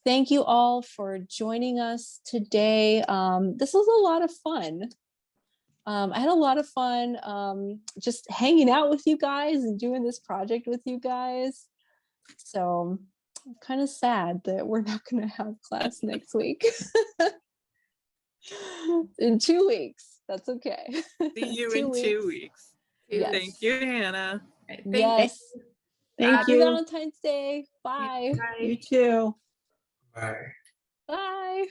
Thank you all for joining us today. This was a lot of fun. I had a lot of fun just hanging out with you guys and doing this project with you guys. So I'm kind of sad that we're not going to have class next week. In 2 weeks. That's okay. See you in 2 weeks. Yes. Thank you, Hannah. Thank Yes. you. Thank Happy you. Valentine's Day. Bye. Bye. You too. Bye. Bye.